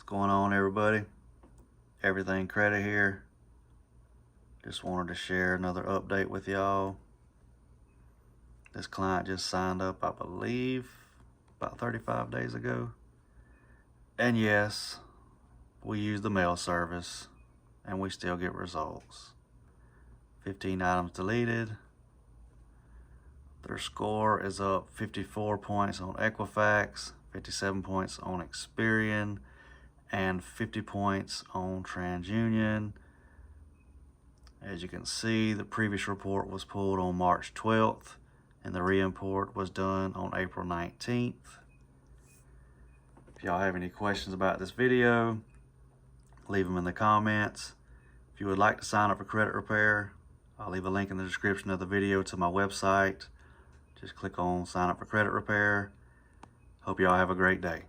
going on, everybody? Everything Credit here. Just wanted to share another update with y'all. This client just signed up, I believe, about 35 days ago. And yes, we use the mail service and we still get results. 15 items deleted. Their score is up 54 points on Equifax, 57 points on Experian, and 50 points on TransUnion. As you can see, the previous report was pulled on March 12th and the re-import was done on April 19th. If y'all have any questions about this video, leave them in the comments. If you would like to sign up for credit repair, I'll leave a link in the description of the video to my website. Just click on sign up for credit repair. Hope y'all have a great day.